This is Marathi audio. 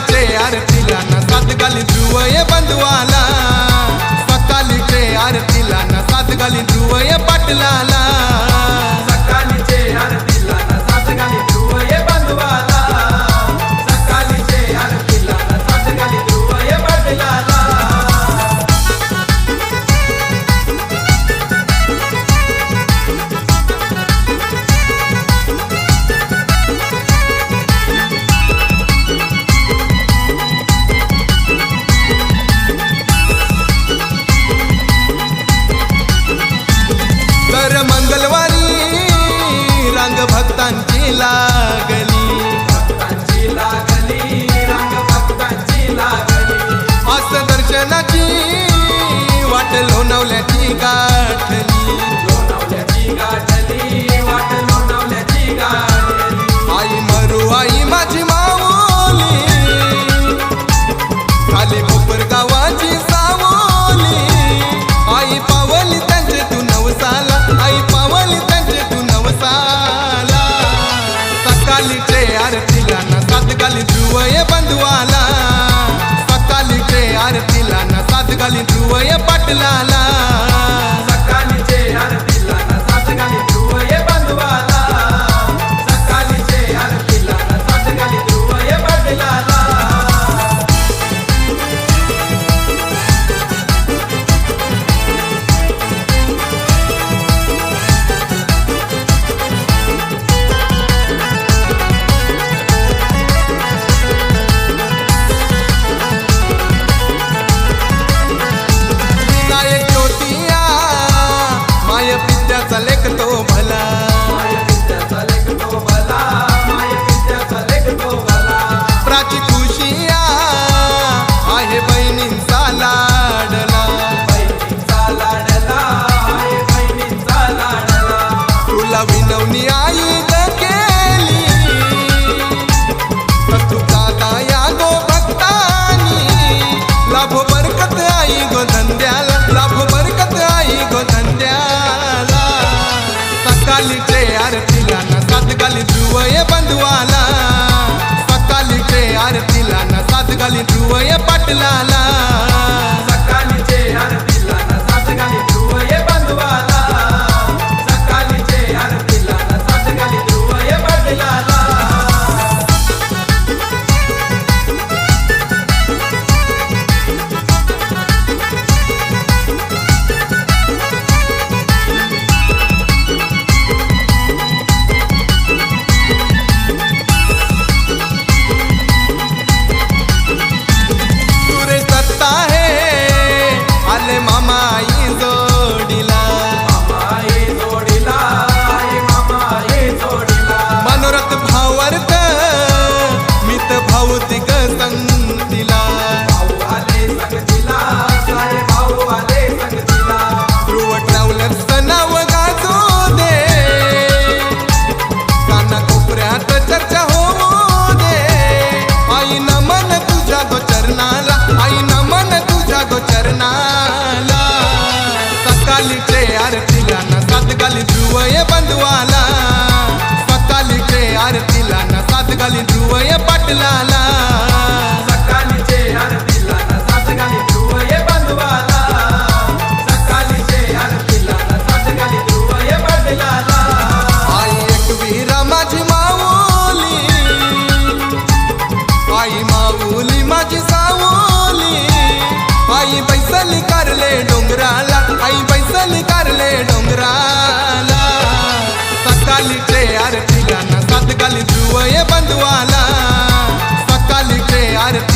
सकाळीचे आरतीला ना सात गाली ध्रुवय बंधवाला सकाळीचे आरतीला ना सात गाली ध्रुवय पाटलाला सकाळीचे आरतीला ना सात गाली ध्रुवय बंधवाला सकाळीचे आरतीला ना सात गाली ध्रुवय पाटलाला तर मंगळवारी रांग भक्तांची लागली भक्तांची लागली रांग भक्तांची लागली आस दर्शनाची वाट लोणावल्याची गाठली लोणावल्याची गाठली वाट लोणावल्याची गाठली आई मरू आई माझी माऊली खाली भोपर गावाची सावली आई पावली त्यांचे तू नवसाला आई पावली त्यांचे तू नवसाला सकाळीचे आरतीला ना सात गाली ध्रुवय बंधवाला सकाळीचे आरतीला ना सात गाली ध्रुवय पाटलाला सकाळीचे आरतीला ना सात गाली ध्रुवय बंधवाला सकाळीचे आरतीला ना सात गाली ध्रुवय पाटलाला विनायक ज्योतिया माय विद्याचा लेख तो भला माय विद्याचा लेख तो भला माय विद्याचा लेख तो भला प्राची खुशिया आहे बहिणींचा लाडला बहिणीचा लाडला आहे बहिणीचा लाडला तुला विनवणी आई ग केली तुझा दया गो भक्तानी लाभो बरकत आई गो धंद्याला लाभो बरकत आई गो धंद्याला सकाळीचे आरतीला ना सात गाली ध्रुवय बंधवाला सकाळीचे आरतीला ना सात गाली ध्रुवय पाटलाला सकाळीचे आरतीला ना सात गाली ध्रुवय बंधवाला सकाळीचे आरतीला ना सात गाली ध्रुवय पाटलाला सुरेश दत्ता है आले मामा आई जोडीला मामा ये जोडीला ये मामा ये जोडीला मनोरथ भावार्थ मित भौतिक संगतीला भाऊ आले संगतीला सारे भाऊ आले संगतीला ध्रुवट लावलं नाव गाजो दे काना कोपऱ्यात चर्चा होऊ दे आई नमन तुझ्या गो चरणाला आई नमन तुझ्या गो चरणाला सकाळीचे आरतीला ना सात गाली ध्रुवय बंधवाला सकाळीचे आरतीला ना सात गाली ध्रुवय पाटलाला सकाळीचे आरतीला ना सात गाली ध्रुवय बंधवाला सकाळीचे आरतीला ना सात गाली ध्रुवय पाटलाला आई एक वीरा माझी माऊली आई माऊली माझी सावली आई बैसली कारले डोंगराला आई बैसली कारले डोंगराला सकाळीचे आरतीला ना सात गाली ध्रुवय बंधवाला सकाळीचे आरती